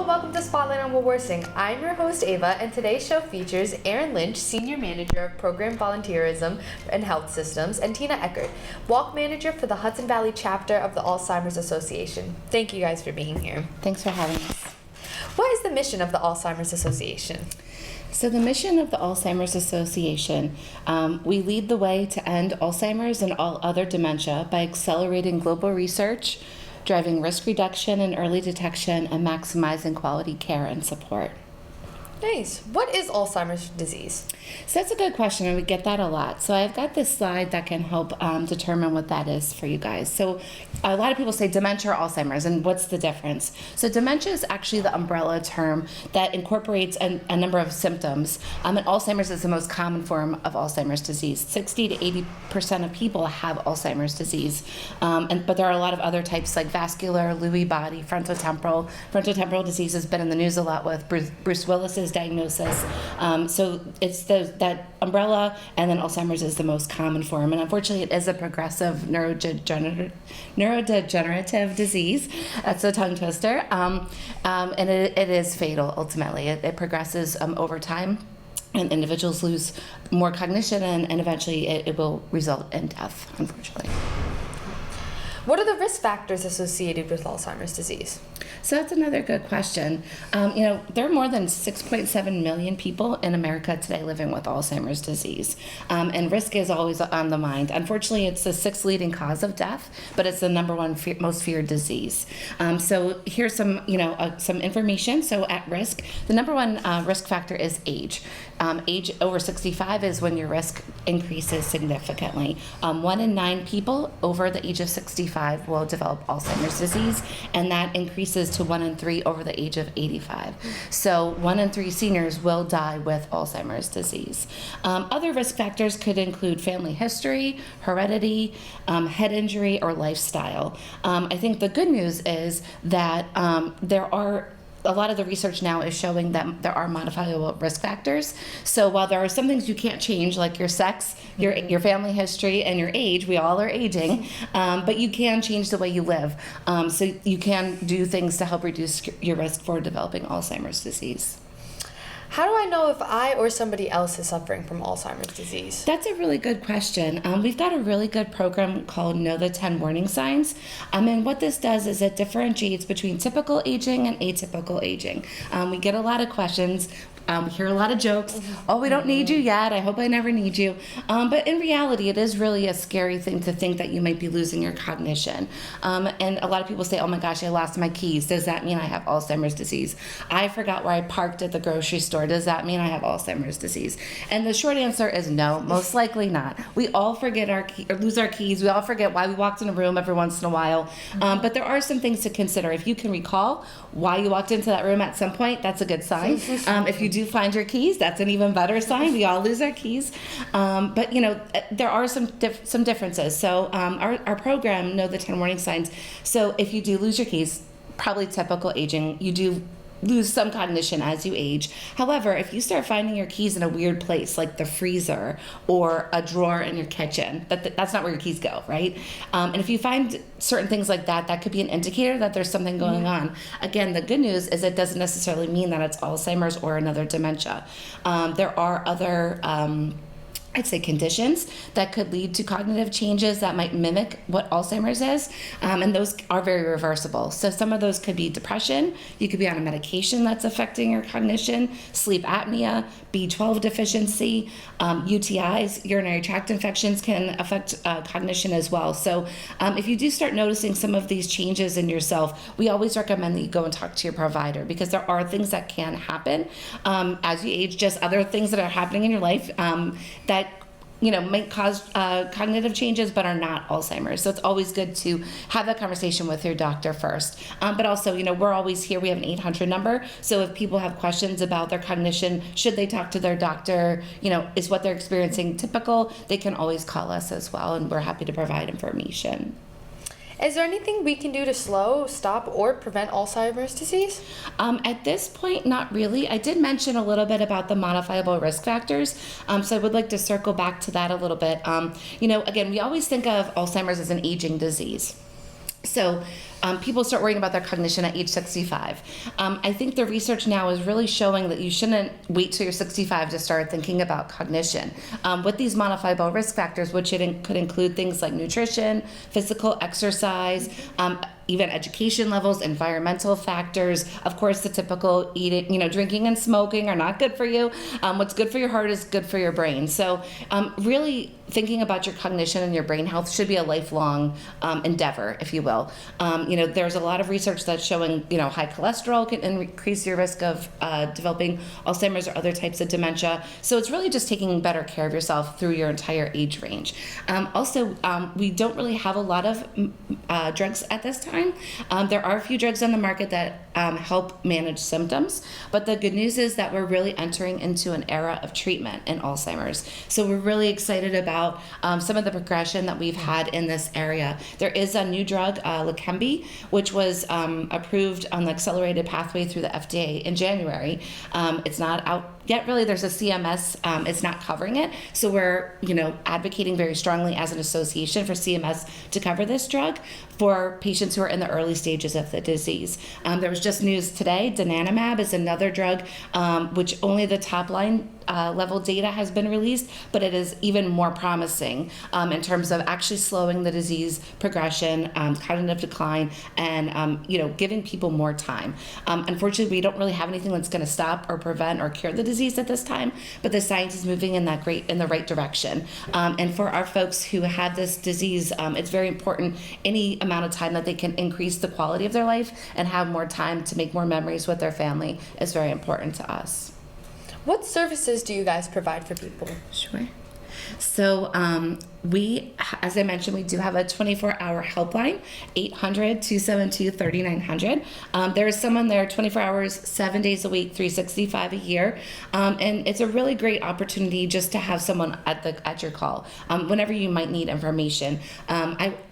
and welcome to Spotlight on Wawarsing. I'm your host, Ava, and today's show features Erin Lynch, Senior Manager of Program Volunteerism and Health Systems, and Tina Eckert, Walk Manager for the Hudson Valley chapter of the Alzheimer's Association. Thank you guys for being here. Thanks for having us. What is the mission of the Alzheimer's Association? So the mission of the Alzheimer's Association, we lead the way to end Alzheimer's and all other dementia by accelerating global research, driving risk reduction and early detection, and maximizing quality care and support. Nice. What is Alzheimer's disease? So that's a good question, and we get that a lot. So I've got this slide that can help determine what that is for you guys. So a lot of people say dementia or Alzheimer's, and what's the difference? So dementia is actually the umbrella term that incorporates a number of symptoms, and Alzheimer's is the most common form of Alzheimer's disease. 60 to 80% of people have Alzheimer's disease, but there are a lot of other types like vascular, Lewy body, frontotemporal. Frontotemporal disease has been in the news a lot with Bruce Willis's diagnosis. So it's that umbrella, and then Alzheimer's is the most common form. And unfortunately, it is a progressive neurodegenerative disease. That's a tongue twister. And it is fatal, ultimately. It progresses over time, and individuals lose more cognition, and eventually it will result in death, unfortunately. What are the risk factors associated with Alzheimer's disease? So that's another good question. There are more than 6.7 million people in America today living with Alzheimer's disease, and risk is always on the mind. Unfortunately, it's the sixth leading cause of death, but it's the number one most feared disease. So here's some information. So at risk, the number one risk factor is age. Age over 65 is when your risk increases significantly. 1 in 9 people over the age of 65 will develop Alzheimer's disease, and that increases to 1 in 3 over the age of 85. So 1 in 3 seniors will die with Alzheimer's disease. Other risk factors could include family history, heredity, head injury, or lifestyle. I think the good news is that a lot of the research now is showing that there are modifiable risk factors. So while there are some things you can't change, like your sex, your family history, and your age, we all are aging, but you can change the way you live. So you can do things to help reduce your risk for developing Alzheimer's disease. How do I know if I or somebody else is suffering from Alzheimer's disease? That's a really good question. We've got a really good program called Know the 10 Warning Signs. And what this does is it differentiates between typical aging and atypical aging. We get a lot of questions. We hear a lot of jokes. Oh, we don't need you yet. I hope I never need you. But in reality, it is really a scary thing to think that you might be losing your cognition. And a lot of people say, oh my gosh, I lost my keys. Does that mean I have Alzheimer's disease? I forgot where I parked at the grocery store. Does that mean I have Alzheimer's disease? And the short answer is no, most likely not. We all forget or lose our keys. We all forget why we walked in a room every once in a while. But there are some things to consider. If you can recall why you walked into that room at some point, that's a good sign. If you do find your keys, that's an even better sign. We all lose our keys. But there are some differences. So our program, Know the 10 Warning Signs. So if you do lose your keys, probably typical aging, you do lose some cognition as you age. However, if you start finding your keys in a weird place, like the freezer or a drawer in your kitchen, that's not where your keys go, right? And if you find certain things like that, that could be an indicator that there's something going on. Again, the good news is it doesn't necessarily mean that it's Alzheimer's or another dementia. There are other I'd say conditions that could lead to cognitive changes that might mimic what Alzheimer's is, and those are very reversible. So some of those could be depression. You could be on a medication that's affecting your cognition, sleep apnea, B12 deficiency, UTIs, urinary tract infections can affect cognition as well. So if you do start noticing some of these changes in yourself, we always recommend that you go and talk to your provider, because there are things that can happen as you age, just other things that are happening in your life that might cause cognitive changes but are not Alzheimer's. So it's always good to have that conversation with your doctor first. But also, we're always here. We have an 800 number. So if people have questions about their cognition, should they talk to their doctor, is what they're experiencing typical, they can always call us as well, and we're happy to provide information. Is there anything we can do to slow, stop, or prevent Alzheimer's disease? At this point, not really. I did mention a little bit about the modifiable risk factors, so I would like to circle back to that a little bit. Again, we always think of Alzheimer's as an aging disease. So people start worrying about their cognition at age 65. I think the research now is really showing that you shouldn't wait till you're 65 to start thinking about cognition. With these modifiable risk factors, which could include things like nutrition, physical exercise, even education levels, environmental factors. Of course, the typical eating, drinking and smoking are not good for you. What's good for your heart is good for your brain. So really thinking about your cognition and your brain health should be a lifelong endeavor, if you will. There's a lot of research that's showing, high cholesterol can increase your risk of developing Alzheimer's or other types of dementia. So it's really just taking better care of yourself through your entire age range. Also, we don't really have a lot of drugs at this time. There are a few drugs on the market that help manage symptoms, but the good news is that we're really entering into an era of treatment in Alzheimer's. So we're really excited about some of the progression that we've had in this area. There is a new drug, Leqembi, which was approved on the accelerated pathway through the FDA in January. It's not out yet, really. There's a CMS, it's not covering it. So we're, advocating very strongly as an association for CMS to cover this drug for patients who are in the early stages of the disease. There was just news today, donanemab is another drug, which only the top line level data has been released, but it is even more promising in terms of actually slowing the disease progression, cognitive decline, and giving people more time. Unfortunately, we don't really have anything that's going to stop or prevent or cure the disease at this time, but the science is moving in the right direction. And for our folks who have this disease, it's very important any amount of time that they can increase the quality of their life and have more time to make more memories with their family is very important to us. What services do you guys provide for people? Sure. So we, as I mentioned, we do have a 24-hour helpline, 800-272-3900. There is someone there 24 hours, 7 days a week, 365 a year. And it's a really great opportunity just to have someone at your call whenever you might need information.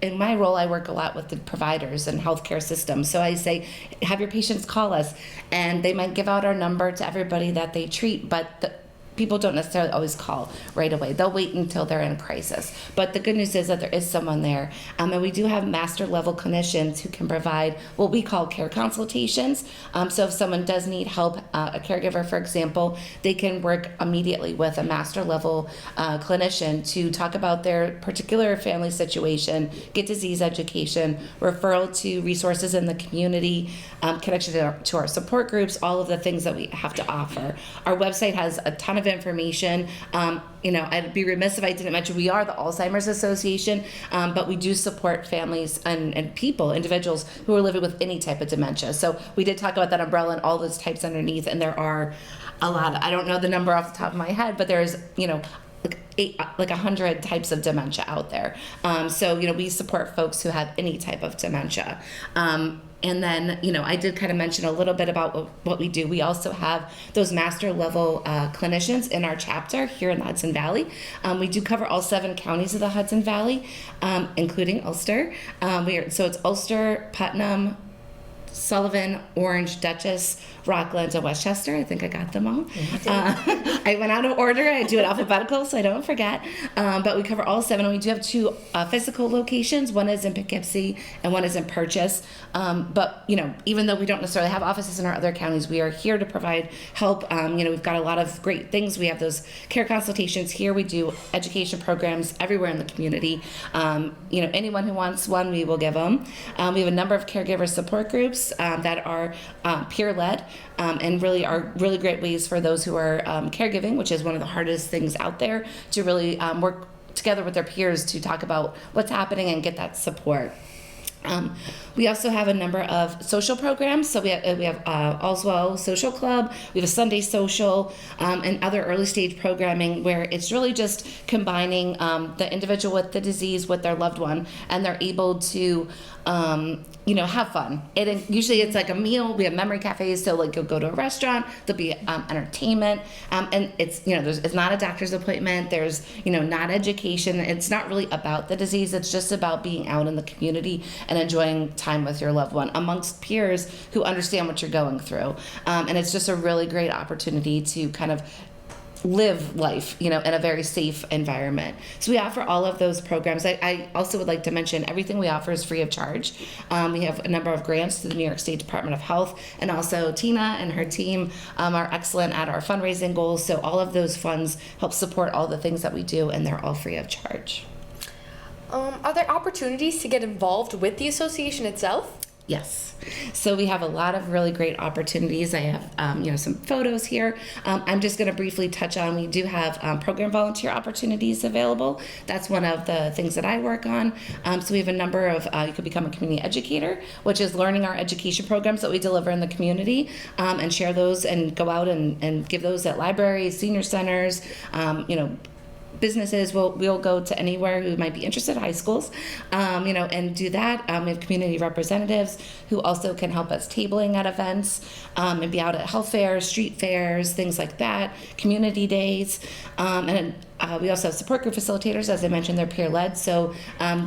In my role, I work a lot with the providers and healthcare systems. So I say, have your patients call us, and they might give out our number to everybody that they treat, but people don't necessarily always call right away. They'll wait until they're in a crisis. But the good news is that there is someone there. And we do have master level clinicians who can provide what we call care consultations. So if someone does need help, a caregiver, for example, they can work immediately with a master level clinician to talk about their particular family situation, get disease education, referral to resources in the community, connection to our support groups, all of the things that we have to offer. Our website has a ton of information. I'd be remiss if I didn't mention we are the Alzheimer's Association, but we do support families and individuals who are living with any type of dementia. So we did talk about that umbrella and all those types underneath, and there are a lot. I don't know the number off the top of my head, but there's, like 100 types of dementia out there. So we support folks who have any type of dementia. And then, I did kind of mention a little bit about what we do. We also have those master level clinicians in our chapter here in the Hudson Valley. We do cover all 7 counties of the Hudson Valley, including Ulster. So it's Ulster, Putnam, Sullivan, Orange, Dutchess, Rockland, and Westchester. I think I got them all. I went out of order. I do it alphabetical so I don't forget. But we cover all 7. And we do have 2 physical locations. One is in Poughkeepsie and one is in Purchase. But, even though we don't necessarily have offices in our other counties, we are here to provide help. We've got a lot of great things. We have those care consultations here. We do education programs everywhere in the community. Anyone who wants one, we will give them. We have a number of caregiver support groups that are peer-led and really are really great ways for those who are caregiving, which is one of the hardest things out there, to really work together with their peers to talk about what's happening and get that support. We also have a number of social programs. So we have Allswell Social Club, we have a Sunday Social, and other early stage programming where it's really just combining the individual with the disease with their loved one, and they're able to have fun. Usually it's like a meal. We have memory cafes, so like you'll go to a restaurant, there'll be entertainment, and it's it's not a doctor's appointment. There's not education. It's not really about the disease. It's just about being out in the community and enjoying time with your loved one amongst peers who understand what you're going through. And it's just a really great opportunity to kind of live life, in a very safe environment. So we offer all of those programs. I also would like to mention everything we offer is free of charge. We have a number of grants through the New York State Department of Health, and also Tina and her team are excellent at our fundraising goals. So all of those funds help support all the things that we do, and they're all free of charge. Are there opportunities to get involved with the association itself? Yes. So we have a lot of really great opportunities. I have, some photos here. I'm just going to briefly touch on, we do have program volunteer opportunities available. That's one of the things that I work on. So we have a number of, you could become a community educator, which is learning our education programs that we deliver in the community, and share those and go out and give those at libraries, senior centers, businesses. We'll go to anywhere who might be interested, high schools, and do that. We have community representatives who also can help us tabling at events, and be out at health fairs, street fairs, things like that, community days, and we also have support group facilitators. As I mentioned, they're peer-led, so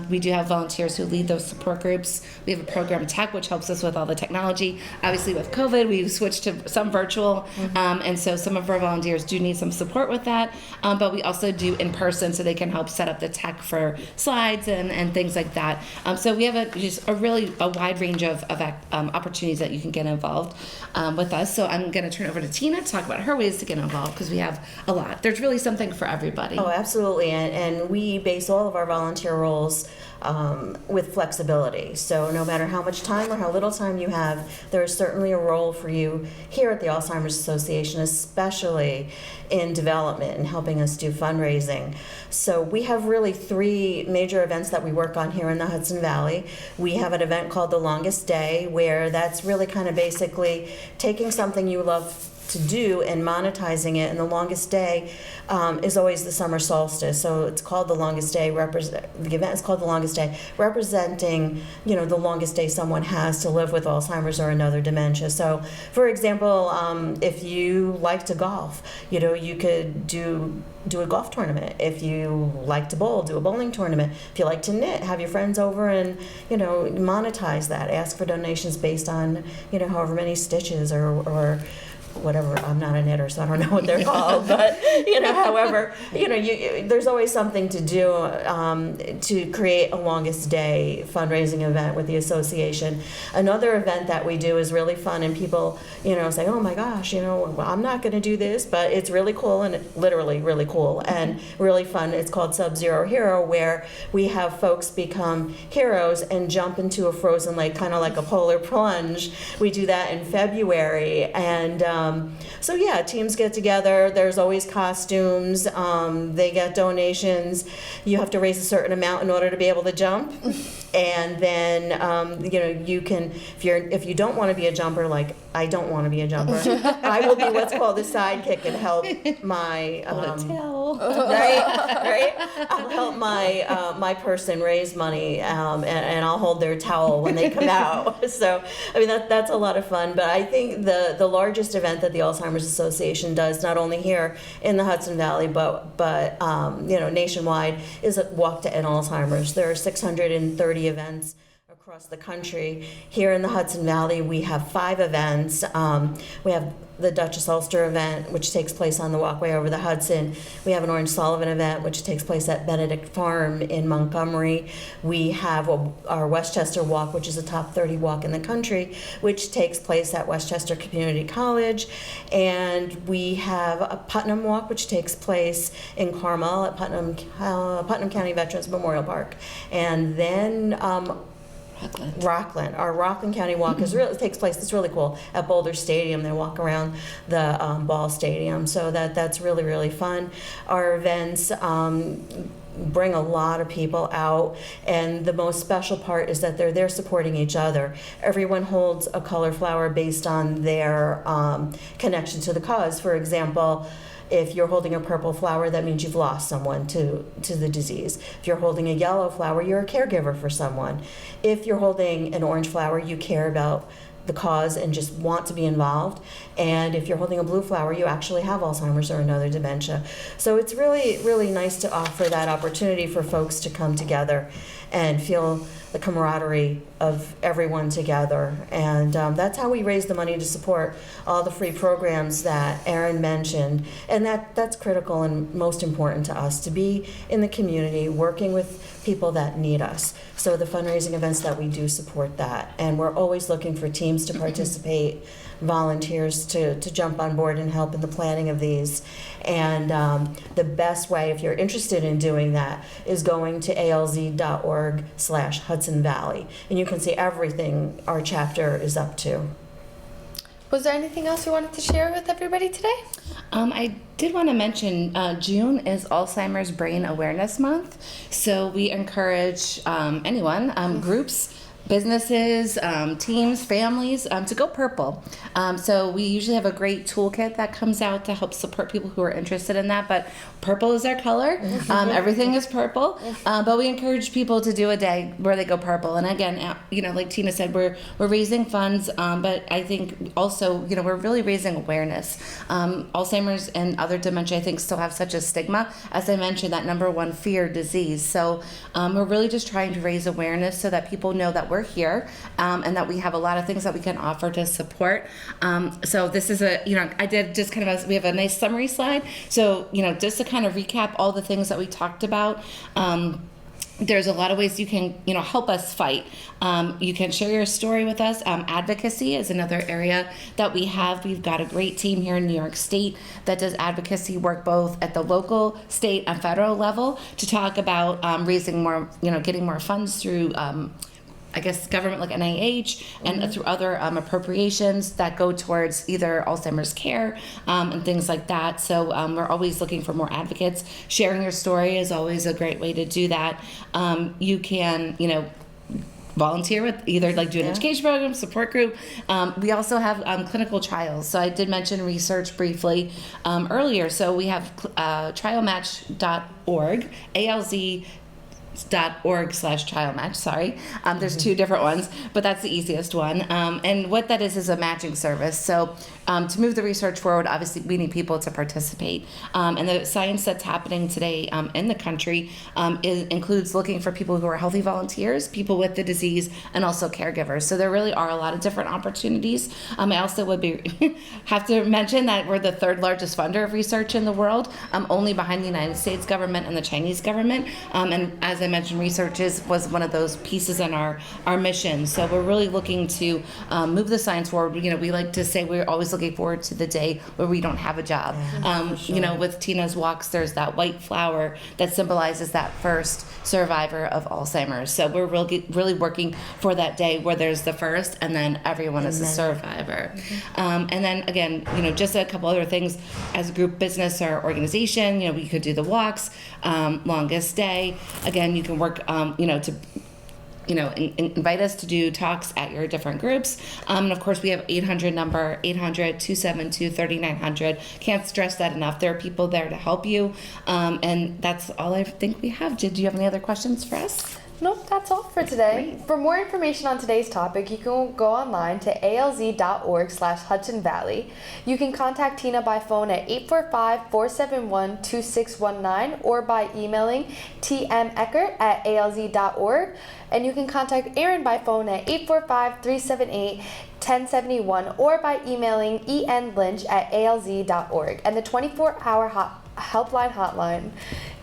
we do have volunteers who lead those support groups. We have a program tech, which helps us with all the technology. Obviously, with COVID, we've switched to some virtual, and so some of our volunteers do need some support with that, but we also do in person, so they can help set up the tech for slides and things like that. So we have just a really wide range of opportunities that you can get involved with us. So I'm going to turn over to Tina to talk about her ways to get involved, because we have a lot. There's really something for everybody. Oh, absolutely. And we base all of our volunteer roles with flexibility. So no matter how much time or how little time you have, there is certainly a role for you here at the Alzheimer's Association, especially in development and helping us do fundraising. So we have really 3 major events that we work on here in the Hudson Valley. We have an event called The Longest Day, where that's really kind of basically taking something you love to do and monetizing it. And the longest day is always the summer solstice. So it's called the longest day. The event is called the longest day, representing the longest day someone has to live with Alzheimer's or another dementia. So, for example, if you like to golf, you could do a golf tournament. If you like to bowl, do a bowling tournament. If you like to knit, have your friends over and monetize that. Ask for donations based on however many stitches or whatever. I'm not a knitter, so I don't know what they're called, but however, there's always something to do to create a longest day fundraising event with the association. Another event that we do is really fun, and people say, oh my gosh, well, I'm not going to do this, but it's really cool, and literally really cool and really fun. It's called Sub-Zero Hero, where we have folks become heroes and jump into a frozen lake, kind of like a polar plunge. We do that in February, and so yeah, teams get together. There's always costumes. They get donations. You have to raise a certain amount in order to be able to jump. And then you can, if you don't want to be a jumper, like I don't want to be a jumper, I will be what's called a sidekick and help my right. I'll help my person raise money, and I'll hold their towel when they come out. So I mean that's a lot of fun. But I think the largest event that the Alzheimer's Association does, not only here in the Hudson Valley, but nationwide, is a Walk to End Alzheimer's. There are 630 events across the country. Here in the Hudson Valley, we have 5 events. We have the Duchess Ulster event, which takes place on the walkway over the Hudson. We have an Orange Sullivan event, which takes place at Benedict Farm in Montgomery. We have our Westchester Walk, which is a top 30 walk in the country, which takes place at Westchester Community College. And we have a Putnam Walk, which takes place in Carmel at Putnam County Veterans Memorial Park. And then Rockland. Our Rockland County Walk takes place. It's really cool at Boulder Stadium. They walk around the ball stadium, so that's really, really fun. Our events bring a lot of people out, and the most special part is that they're there supporting each other. Everyone holds a color flower based on their connection to the cause. For example, if you're holding a purple flower, that means you've lost someone to the disease. If you're holding a yellow flower, you're a caregiver for someone. If you're holding an orange flower, you care about the cause and just want to be involved. And if you're holding a blue flower, you actually have Alzheimer's or another dementia. So it's really, really nice to offer that opportunity for folks to come together and feel the camaraderie of everyone together. And that's how we raise the money to support all the free programs that Erin mentioned. And that's critical and most important to us, to be in the community, working with people that need us. So the fundraising events that we do support that. And we're always looking for teams to participate, volunteers to jump on board and help in the planning of these. And the best way, if you're interested in doing that, is going to alz.org/Hudson Valley. And you can see everything our chapter is up to. Was there anything else you wanted to share with everybody today? I did want to mention June is Alzheimer's Brain Awareness Month. So we encourage anyone, groups, businesses, teams, families, to go purple. So we usually have a great toolkit that comes out to help support people who are interested in that, but purple is our color. Everything is purple, but we encourage people to do a day where they go purple. And again, like Tina said, we're raising funds, but I think also, we're really raising awareness. Alzheimer's and other dementia, I think, still have such a stigma. As I mentioned, that number one fear disease. So we're really just trying to raise awareness so that people know that we're here, and that we have a lot of things that we can offer to support. So this is I did just kind of, we have a nice summary slide. So, just to kind of recap all the things that we talked about, there's a lot of ways you can, help us fight. You can share your story with us. Advocacy is another area that we have. We've got a great team here in New York State that does advocacy work both at the local, state, and federal level to talk about raising more, getting more funds through government like NIH and through other appropriations that go towards either Alzheimer's care and things like that. So we're always looking for more advocates. Sharing your story is always a great way to do that. You can, volunteer with either do an education program, support group. We also have clinical trials. So I did mention research briefly earlier. So we have trialmatch.org, alz.org/trial match. Sorry. There's two different ones, but that's the easiest one. And what that is a matching service. So to move the research forward, obviously we need people to participate. And the science that's happening today in the country includes looking for people who are healthy volunteers, people with the disease, and also caregivers. So there really are a lot of different opportunities. I also would have to mention that we're the third largest funder of research in the world, only behind the United States government and the Chinese government. And as I mentioned, research was one of those pieces in our mission. So we're really looking to move the science forward. We like to say we're always looking forward to the day where we don't have a job. Sure. With Tina's walks, there's that white flower that symbolizes that first survivor of Alzheimer's. So we're really working for that day where there's the first and then everyone is a survivor. And then again, just a couple other things as a group, business, or organization, we could do the walks, longest day. Again, you can work, to invite us to do talks at your different groups. And of course, we have 800 number, 800-272-3900. Can't stress that enough. There are people there to help you. And that's all I think we have. Did you have any other questions for us? Nope, that's all for today. Great. For more information on today's topic, you can go online to alz.org/Hudson Valley. You can contact Tina by phone at 845-471-2619 or by emailing tmeckert@alz.org. And you can contact Erin by phone at 845-378-1071 or by emailing Lynch@alz.org. And the 24-hour helpline hotline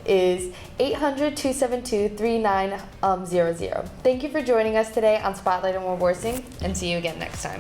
is 800-272-3900. Thank you for joining us today on Spotlight and Wawarsing, and see you again next time.